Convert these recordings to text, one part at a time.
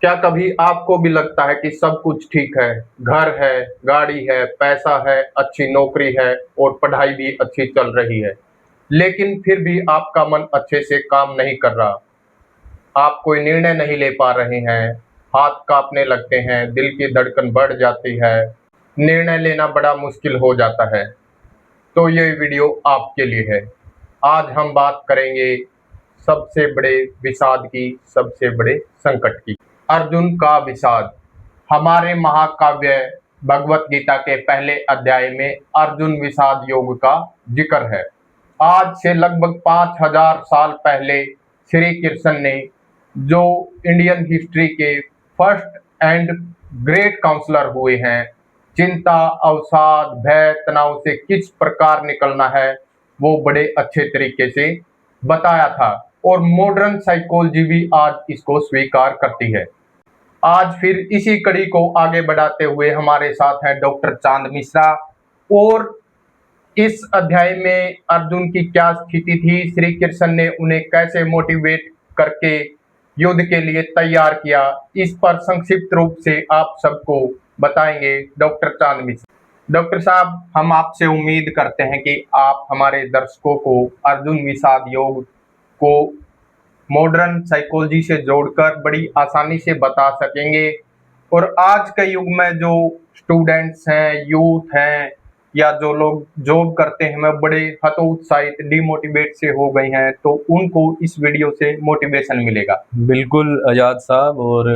क्या कभी आपको भी लगता है कि सब कुछ ठीक है, घर है, गाड़ी है, पैसा है, अच्छी नौकरी है और पढ़ाई भी अच्छी चल रही है, लेकिन फिर भी आपका मन अच्छे से काम नहीं कर रहा, आप कोई निर्णय नहीं ले पा रहे हैं, हाथ काँपने लगते हैं, दिल की धड़कन बढ़ जाती है, निर्णय लेना बड़ा मुश्किल हो जाता है, तो ये वीडियो आपके लिए है। आज हम बात करेंगे सबसे बड़े विषाद की, सबसे बड़े संकट की। अर्जुन का विषाद। हमारे महाकाव्य भगवत गीता के पहले अध्याय में अर्जुन विषाद योग का जिक्र है। आज से लगभग 5000 साल पहले श्री कृष्ण ने, जो इंडियन हिस्ट्री के फर्स्ट एंड ग्रेट काउंसलर हुए हैं, चिंता, अवसाद, भय, तनाव से किस प्रकार निकलना है वो बड़े अच्छे तरीके से बताया था और मॉडर्न साइकोलॉजी भी आज इसको स्वीकार करती है। आज फिर इसी कड़ी को आगे बढ़ाते हुए हमारे साथ हैं डॉक्टर चांद मिश्रा। और इस अध्याय में अर्जुन की क्या स्थिति थी, श्री कृष्ण ने उन्हें कैसे मोटिवेट करके युद्ध के लिए तैयार किया, इस पर संक्षिप्त रूप से आप सबको बताएंगे डॉक्टर चांद मिश्रा। डॉक्टर साहब, हम आपसे उम्मीद करते हैं कि आप हमारे दर्शकों को अर्जुन विषाद योग को मॉडर्न साइकोलॉजी से जोड़कर बड़ी आसानी से बता सकेंगे। और आज के युग में जो स्टूडेंट्स हैं, यूथ हैं, या जो लोग जॉब करते हैं, मैं बड़े हतोत्साहित, डिमोटिवेट से हो गए हैं, तो उनको इस वीडियो से मोटिवेशन मिलेगा। बिल्कुल आजाद साहब, और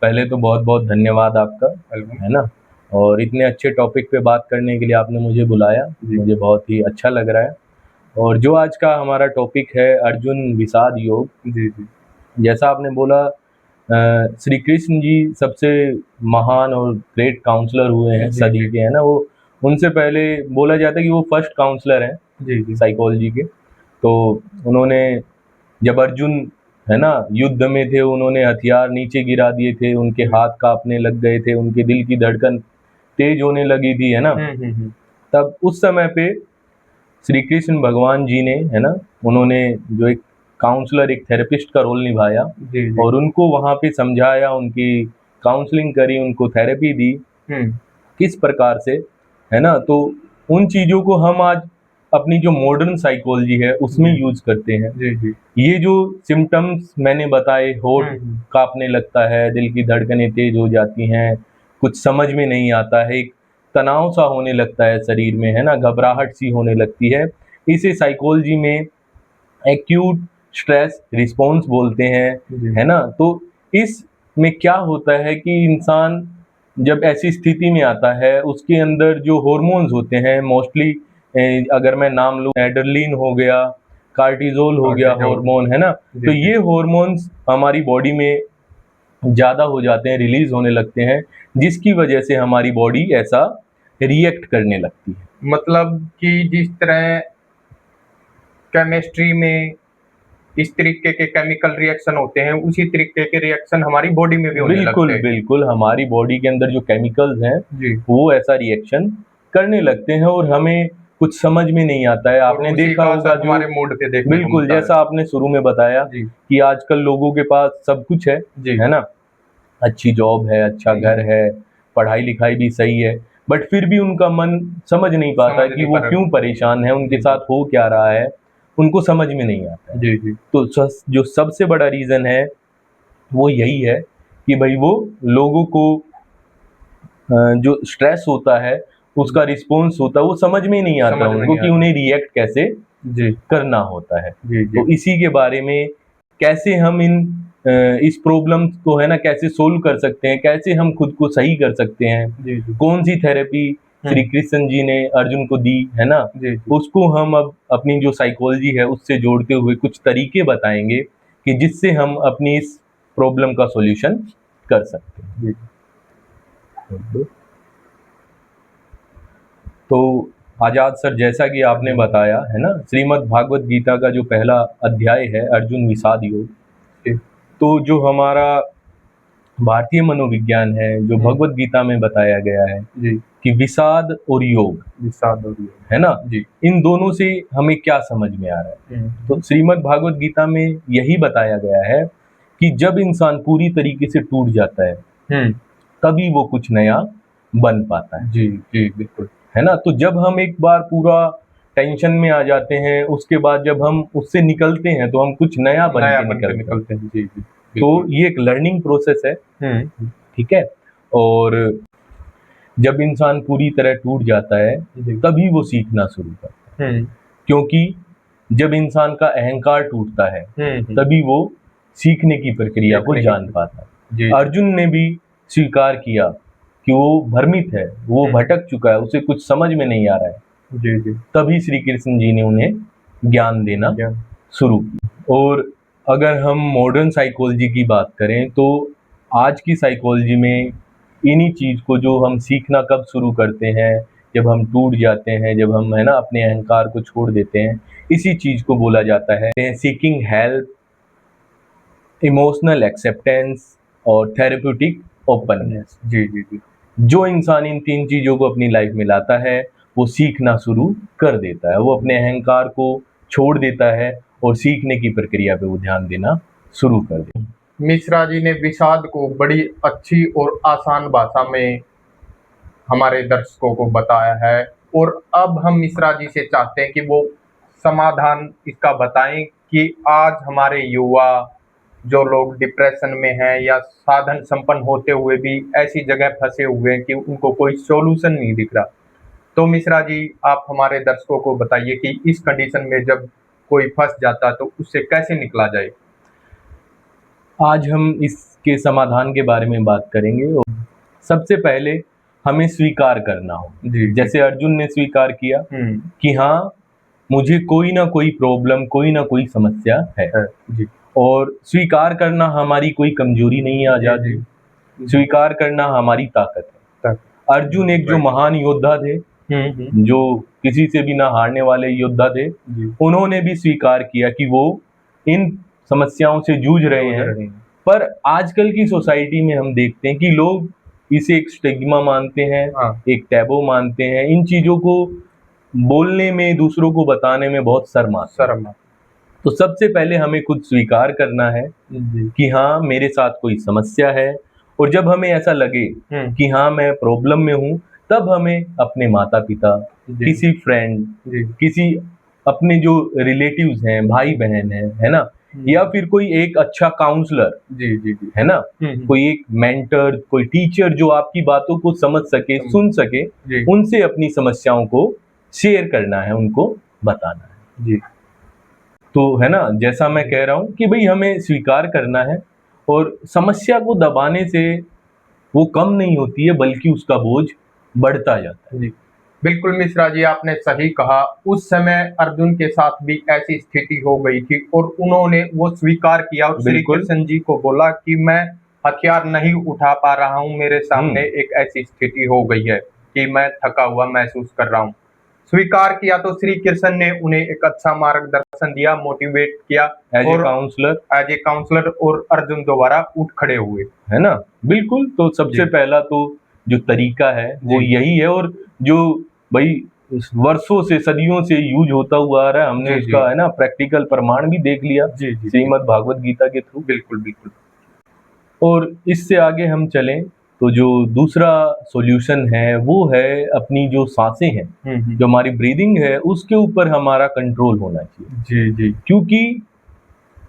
पहले तो बहुत बहुत धन्यवाद आपका, है ना। और इतने अच्छे टॉपिक पे बात करने के लिए आपने मुझे बुलाया, मुझे बहुत ही अच्छा लग रहा है। और जो आज का हमारा टॉपिक है अर्जुन विषाद योग, जी जी, जैसा आपने बोला, श्री कृष्ण जी सबसे महान और ग्रेट काउंसलर हुए हैं सदी के, है ना। वो उनसे पहले बोला जाता है कि वो फर्स्ट काउंसलर हैं जी साइकोलॉजी के। तो उन्होंने, जब अर्जुन, है ना, युद्ध में थे, उन्होंने हथियार नीचे गिरा दिए थे, उनके हाथ कांपने लग गए थे, उनके दिल की धड़कन तेज होने लगी थी, है ना। तब उस समय पे श्री कृष्ण भगवान जी ने, है ना, उन्होंने जो एक काउंसलर, एक थेरेपिस्ट का रोल निभाया और उनको वहाँ पे समझाया, उनकी काउंसलिंग करी, उनको थेरेपी दी किस प्रकार से, है ना। तो उन चीज़ों को हम आज अपनी जो मॉडर्न साइकोलॉजी है उसमें यूज करते हैं। ये जो सिम्टम्स मैंने बताए, होठ कांपने लगता है, दिल की धड़कनें तेज हो जाती हैं, कुछ समझ में नहीं आता है, एक तनाव सा होने लगता है शरीर में, है ना, घबराहट सी होने लगती है, इसे साइकोलॉजी में एक्यूट स्ट्रेस रिस्पॉन्स बोलते हैं, है ना। तो इसमें क्या होता है कि इंसान जब ऐसी स्थिति में आता है, उसके अंदर जो हॉर्मोन्स होते हैं, मोस्टली अगर मैं नाम लूँ, एड्रेनलिन हो गया, कार्टिजोल हो गया हार्मोन, है ना। तो ये हॉर्मोन्स हमारी बॉडी में ज़्यादा हो जाते हैं, रिलीज होने लगते हैं, जिसकी वजह से हमारी बॉडी ऐसा रिएक्ट करने लगती है। मतलब कि जिस तरह केमिस्ट्री में इस तरीके के केमिकल रिएक्शन होते हैं, उसी तरीके के रिएक्शन हमारी बॉडी में भी होने लगते हैं। बिल्कुल, हमारी बॉडी के अंदर जो केमिकल्स हैं वो ऐसा रिएक्शन करने लगते हैं और हमें कुछ समझ में नहीं आता है। आपने देखा होगा जो हमारे मूड पे देखने को बिल्कुल, जैसा आपने शुरू में बताया कि आजकल लोगों के पास सब कुछ है ना, अच्छी जॉब है, अच्छा घर है, पढ़ाई लिखाई भी सही है, बट फिर भी उनका मन समझ नहीं पाता कि वो क्यों परेशान है, उनके साथ हो क्या रहा है, उनको समझ में नहीं आता है। तो जो सबसे बड़ा रीज़न है वो यही है कि भाई वो लोगों को जो स्ट्रेस होता है, उसका रिस्पॉन्स होता है, वो समझ में नहीं आता उनको कि उन्हें रिएक्ट कैसे करना होता है। तो इसी के बारे में कैसे हम इस प्रॉब्लम को, है ना, कैसे सोल्व कर सकते हैं, कैसे हम खुद को सही कर सकते हैं, कौन सी थेरेपी श्री कृष्ण जी ने अर्जुन को दी, है ना, उसको हम अब अपनी जो साइकोलॉजी है उससे जोड़ते हुए कुछ तरीके बताएंगे कि जिससे हम अपनी इस प्रॉब्लम का सॉल्यूशन कर सकते हैं। तो आजाद सर, जैसा कि आपने बताया, है ना, श्रीमद् भागवत गीता का जो पहला अध्याय है अर्जुन विषाद योग, तो जो हमारा भारतीय मनोविज्ञान है, जो भगवत गीता में बताया गया है कि विषाद और योग, है ना, इन दोनों से हमें क्या समझ में आ रहा है। तो श्रीमद् भागवत गीता में यही बताया गया है कि जब इंसान पूरी तरीके से टूट जाता है हम्म, तभी वो कुछ नया बन पाता है जी जी बिल्कुल। है ना। तो जब हम एक बार पूरा टेंशन में आ जाते हैं, उसके बाद जब हम उससे निकलते हैं तो हम कुछ नया बन नया के बन के निकलते हैं। निकलते हैं, जी जी तो बिल्कुल। ये एक लर्निंग प्रोसेस है, हम्म, ठीक है। और जब इंसान पूरी तरह टूट जाता है जी। तभी वो सीखना शुरू करता है, क्योंकि जब इंसान का अहंकार टूटता है तभी वो सीखने की प्रक्रिया को सीखने की जान पाता है। जी अर्जुन ने भी स्वीकार किया कि वो भ्रमित है, वो भटक चुका है, उसे कुछ समझ में नहीं आ रहा है। जी जी तभी श्री कृष्ण जी ने उन्हें ज्ञान देना ज्ञान। शुरू किया। और अगर हम मॉडर्न साइकोलॉजी की बात करें तो आज की साइकोलॉजी में इन्हीं चीज को जो हम सीखना कब शुरू करते हैं, जब हम टूट जाते हैं, जब हम है ना अपने अहंकार को छोड़ देते हैं, इसी चीज को बोला जाता है सीकिंग हेल्प, इमोशनल एक्सेप्टेंस और थेरेप्यूटिक ओपननेस। जी जी जी जो इंसान इन तीन चीजों को अपनी लाइफ में लाता है वो सीखना शुरू कर देता है, वो अपने अहंकार को छोड़ देता है और सीखने की प्रक्रिया पे वो ध्यान देना शुरू कर देता है। मिश्रा जी ने विषाद को बड़ी अच्छी और आसान भाषा में हमारे दर्शकों को बताया है, और अब हम मिश्रा जी से चाहते हैं कि वो समाधान इसका बताएं कि आज हमारे युवा जो लोग डिप्रेशन में हैं या साधन संपन्न होते हुए भी ऐसी जगह फंसे हुए हैं कि उनको कोई सॉल्यूशन नहीं दिख रहा। तो मिश्रा जी, आप हमारे दर्शकों को बताइए कि इस कंडीशन में जब कोई फंस जाता है तो उससे कैसे निकला जाए। आज हम इसके समाधान के बारे में बात करेंगे। और सबसे पहले हमें स्वीकार करना हो, जी जैसे अर्जुन ने स्वीकार किया हम्म कि हाँ मुझे कोई ना कोई प्रॉब्लम, कोई ना कोई समस्या है। है, जी और स्वीकार करना हमारी कोई कमजोरी नहीं है, आजादी। जी स्वीकार करना हमारी ताकत है। तक अर्जुन एक जो राइट। महान योद्धा थे, जो किसी से भी ना हारने वाले योद्धा थे, जी उन्होंने भी स्वीकार किया कि वो इन समस्याओं से जूझ रहे जूझ हैं। रहे हैं। पर आजकल की सोसाइटी में हम देखते हैं कि लोग इसे एक स्टिग्मा मानते हैं, हाँ एक टैबू मानते हैं। इन चीजों को बोलने में, दूसरों को बताने में बहुत शर्म आती है। शर्म। तो सबसे पहले हमें खुद स्वीकार करना है जी कि हाँ मेरे साथ कोई समस्या है। और जब हमें ऐसा लगे कि हाँ मैं प्रॉब्लम में हूँ, तब हमें अपने माता पिता, जी किसी फ्रेंड, जी किसी अपने जो रिलेटिव्स हैं, भाई बहन है ना, या फिर कोई एक अच्छा काउंसलर, जी जी जी है ना, कोई एक मेंटर, कोई टीचर जो आपकी बातों को समझ सके, सुन सके, जी उनसे अपनी समस्याओं को शेयर करना है, उनको बताना है। जी तो है ना, जैसा मैं कह रहा हूँ कि भाई हमें स्वीकार करना है, और समस्या को दबाने से वो कम नहीं होती है बल्कि उसका बोझ बढ़ता जाता है। जी बिल्कुल मिश्रा जी, आपने सही कहा। उस समय अर्जुन के साथ भी ऐसी स्थिति हो गई थी और उन्होंने वो स्वीकार किया और श्री बिल्कुल। कृष्ण जी को बोला कि मैं हथियार नहीं उठा पा रहा हूँ, मेरे सामने एक ऐसी स्थिति हो गई है कि मैं थका हुआ महसूस कर रहा हूँ। स्वीकार किया तो श्री कृष्ण ने उन्हें एक अच्छा मार्गदर्शन दिया, मोटिवेट किया एज ए और काउंसलर, एज ए काउंसलर, और अर्जुन दोबारा उठ खड़े हुए। है ना, बिल्कुल। तो सबसे जी पहला तो जो तरीका है वो जी यही है, और जो भाई वर्षों से, सदियों से यूज होता हुआ आ रहा है, हमने जी जी उसका है ना प्रैक्टिकल प्रमाण भी देख लिया जी जी श्रीमद् भागवत गीता के थ्रू। बिल्कुल बिल्कुल। और इससे आगे हम चलें तो जो दूसरा सॉल्यूशन है वो है अपनी जो सांसें हैं, जो हमारी ब्रीदिंग है, उसके ऊपर हमारा कंट्रोल होना चाहिए। जी जी क्योंकि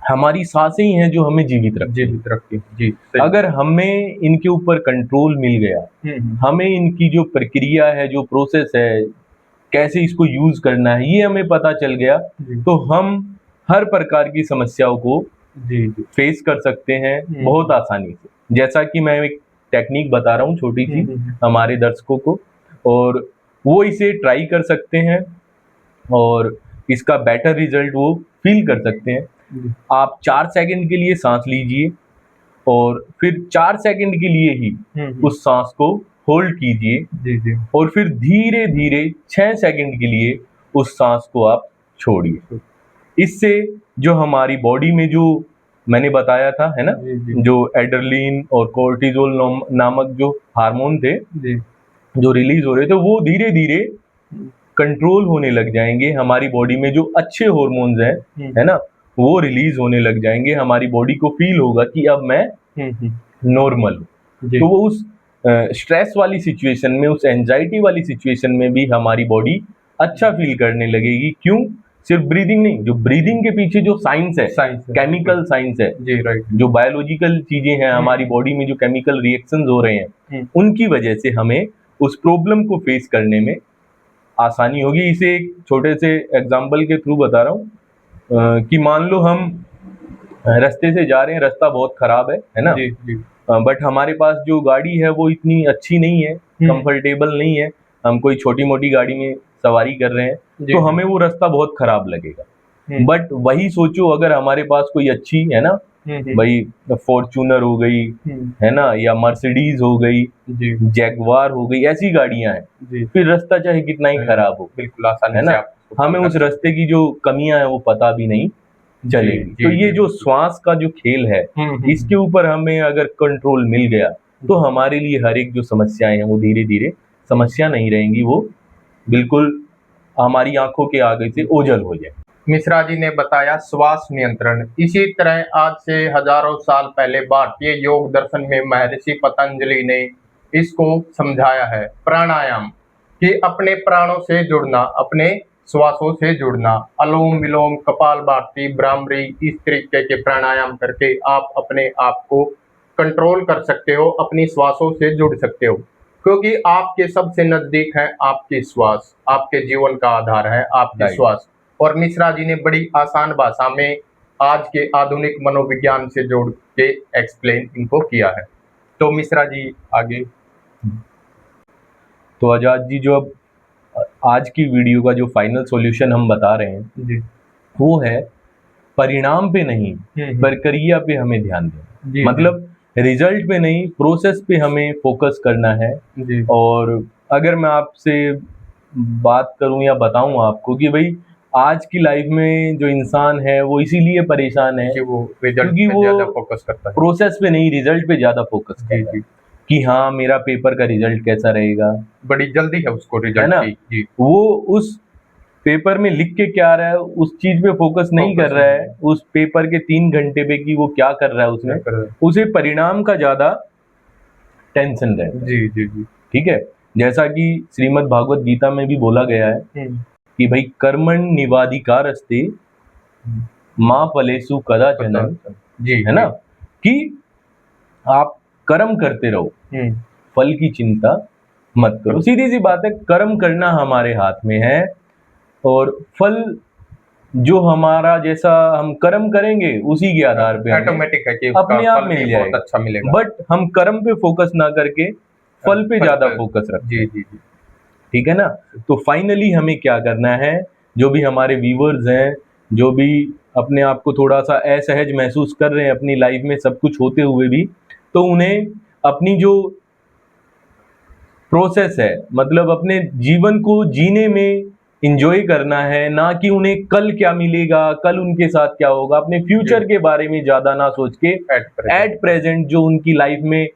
हमारी सांसें ही हैं जो हमें जीवित रखती हैं। जीवित रखती है, जी सही। अगर हमें इनके ऊपर कंट्रोल मिल गया, हमें इनकी जो प्रक्रिया है, जो प्रोसेस है, कैसे इसको यूज करना है, ये हमें पता चल गया, जी तो हम हर प्रकार की समस्याओं को जी जी फेस कर सकते हैं बहुत आसानी से। जैसा कि मैं एक टेक्निक बता रहा हूँ छोटी सी हमारे दर्शकों को, और वो इसे ट्राई कर सकते हैं और इसका बेटर रिजल्ट वो फील कर सकते हैं। जी आप 4 सेकंड के लिए सांस लीजिए और फिर 4 सेकंड के लिए ही उस सांस को होल्ड कीजिए, जी जी और फिर धीरे धीरे 6 सेकंड के लिए उस सांस को आप छोड़िए। इससे जो हमारी बॉडी में जो मैंने बताया था, है ना, जी जी जो एड्रेनलिन और कोर्टिजोल नामक जो हार्मोन थे जी जो रिलीज हो रहे थे, वो धीरे धीरे कंट्रोल होने लग जाएंगे। हमारी बॉडी में जो अच्छे हॉर्मोन्स हैं, है ना, वो रिलीज होने लग जाएंगे, हमारी बॉडी को फील होगा कि अब मैं नॉर्मल हूँ। जी। तो वो उस स्ट्रेस वाली सिचुएशन में, उस एंजाइटी वाली सिचुएशन में भी हमारी बॉडी अच्छा फील करने लगेगी। क्यों? सिर्फ ब्रीदिंग नहीं, जो ब्रीदिंग के पीछे जो साइंस है, केमिकल साइंस है, जी, राइट। जो बायोलॉजिकल चीजें हैं हमारी बॉडी में, जो केमिकल रिएक्शंस हो रहे हैं, उनकी वजह से हमें उस प्रॉब्लम को फेस करने में आसानी होगी। इसे एक छोटे से एग्जांपल के थ्रू बता रहा हूँ कि मान लो हम रास्ते से जा रहे हैं, रास्ता बहुत खराब है ना, जी, जी। बट हमारे पास जो गाड़ी है वो इतनी अच्छी नहीं है, कंफर्टेबल नहीं है, हम कोई छोटी मोटी गाड़ी में सवारी कर रहे हैं, जी, तो हमें वो रास्ता बहुत खराब लगेगा। बट वही सोचो, अगर हमारे पास कोई अच्छी है ना, भाई फॉर्च्यूनर हो गई है ना, या मर्सिडीज हो गई, जी, जैगवार हो गई, ऐसी गाड़ियां हैं, जी। फिर रास्ता चाहे कितना ही खराब हो, बिल्कुल आसानी है से ना, आप उसको हमें पकड़ उस रास्ते की जो कमियां हैं वो पता भी नहीं चलेगी। जी, तो जी, ये जी, जो जी। श्वास का जो खेल है, इसके ऊपर हमें अगर कंट्रोल मिल गया, तो हमारे लिए हर एक जो समस्याएं हैं वो धीरे धीरे समस्या नहीं रहेंगी, वो बिल्कुल हमारी आंखों के आगे से ओझल हो जाए। मिश्रा जी ने बताया श्वास नियंत्रण। इसी तरह आज से हजारों साल पहले भारतीय योग दर्शन में महर्षि पतंजलि ने इसको समझाया है। प्राणायाम कि अपने प्राणों से जुड़ना, अपने श्वासों से जुड़ना, अनुलोम विलोम, कपालभाति, भ्रामरी, इस तरीके के प्राणायाम करके आप अपने आप को कंट्रोल कर सकते हो, अपनी श्वासों से जुड़ सकते हो, क्योंकि आपके सबसे नजदीक है आपकी श्वास, आपके जीवन का आधार है आपकी Right. श्वास। और मिश्रा जी ने बड़ी आसान भाषा में आज के आधुनिक मनोविज्ञान से जोड़ के एक्सप्लेन इनको किया है। तो मिश्रा जी आगे। तो आजाद जी, जो अब आज की वीडियो का जो फाइनल सॉल्यूशन हम बता रहे हैं, जी, वो है परिणाम पे नहीं, प्रक्रिया पे हमें ध्यान जी, देना। मतलब रिजल्ट पे नहीं, प्रोसेस पे हमें फोकस करना है। जी, और अगर मैं आपसे बात करूं या बताऊं आपको कि भाई आज की लाइफ में जो इंसान है वो इसीलिए परेशान है कि वो रिजल्ट क्योंकि पे वो ज्यादा फोकस करता है। प्रोसेस पे नहीं, रिजल्ट पे ज्यादा फोकस कर जी, रहा है जी। कि हाँ मेरा पेपर का रिजल्ट कैसा रहेगा, बड़ी जल्दी है उसको है रिजल्ट ना। की। जी, वो उस पेपर में लिख के क्या आ रहा है उस चीज पे फोकस नहीं कर फोकस रहा नहीं है, उस पेपर के 3 घंटे पे कि वो क्या कर रहा है उसमें, कर रहा है। उसे परिणाम का ज्यादा टेंशन रहता है। जी, जी, जी। ठीक है, जैसा कि श्रीमद् भागवत गीता में भी बोला गया है कि भाई कर्मण निवाधिकारस्ते माँ फलेषु कदाचन, जी, है ना, कि आप कर्म करते रहो, फल की चिंता मत करो। सीधी सी बात है, कर्म करना हमारे हाथ में है, और फल जो हमारा जैसा हम कर्म करेंगे उसी के आधार पे हमें ऑटोमेटिक है कि उसका अपने आप फल मिल भी जाएगा। बहुत अच्छा मिलेगा। बट हम कर्म पे फोकस ना करके फल पे ज्यादा फोकस रखते जी, हैं। जी, जी। ठीक है ना। तो फाइनली हमें क्या करना है, जो भी हमारे व्यूअर्स हैं, जो भी अपने आप को थोड़ा सा असहज महसूस कर रहे हैं अपनी लाइफ में सब कुछ होते हुए भी, तो उन्हें अपनी जो प्रोसेस है, मतलब अपने जीवन को जीने में इंजॉय करना है, ना कि उन्हें कल क्या मिलेगा, कल उनके साथ क्या होगा, अपने फ्यूचर के बारे में ज्यादा ना सोच के एट प्रेजेंट जो उनकी लाइफ में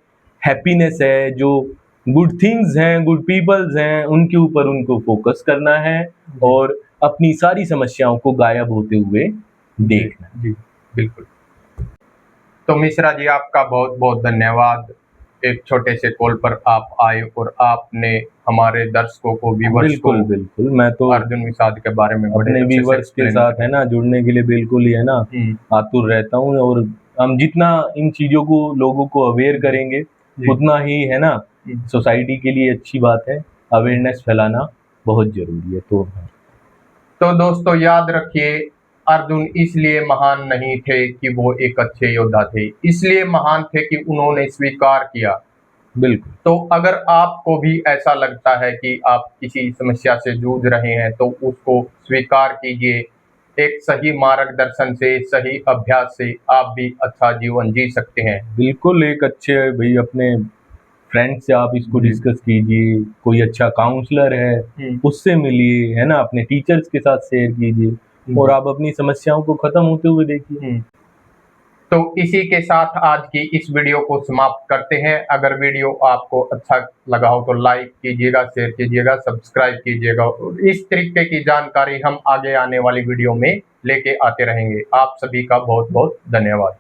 हैप्पीनेस है, जो गुड थिंग्स हैं, गुड पीपल्स हैं, उनके ऊपर उनको फोकस करना है और अपनी सारी समस्याओं को गायब होते हुए देखना। जी, बिल्कुल। तो मिश्रा जी आपका बहुत बहुत धन्यवाद। एक छोटे से कॉल पर आप आए और आपने हमारे दर्शकों को, व्यूवर्स को बिल्कुल बिल्कुल, मैं तो अर्जुन विषाद के बारे में बड़े अपने अच्छे से व्यूवर्स के एक्सप्लेन साथ है ना जुड़ने के लिए बिल्कुल ही है ना आतुर रहता हूँ, और हम जितना इन चीजों को लोगों को अवेयर करेंगे उतना ही है ना सोसाइटी के लिए अच्छी बात है। अवेयरनेस फैलाना बहुत जरूरी है। तो दोस्तों याद रखिए, अर्जुन इसलिए महान नहीं थे कि वो एक अच्छे योद्धा थे, इसलिए महान थे कि उन्होंने स्वीकार किया। बिल्कुल। तो अगर आपको भी ऐसा लगता है कि आप किसी समस्या से जूझ रहे हैं, तो उसको स्वीकार कीजिए। एक सही मार्गदर्शन से, सही अभ्यास से आप भी अच्छा जीवन जी सकते हैं। बिल्कुल, एक अच्छे भाई अपने फ्रेंड से आप इसको डिस्कस कीजिए, कोई अच्छा काउंसलर है उससे मिलिए, है ना, अपने टीचर्स के साथ शेयर कीजिए और आप अपनी समस्याओं को खत्म होते हुए देखिए। तो इसी के साथ आज की इस वीडियो को समाप्त करते हैं। अगर वीडियो आपको अच्छा लगा हो तो लाइक कीजिएगा, शेयर कीजिएगा, सब्सक्राइब कीजिएगा, और इस तरीके की जानकारी हम आगे आने वाली वीडियो में लेके आते रहेंगे। आप सभी का बहुत बहुत धन्यवाद।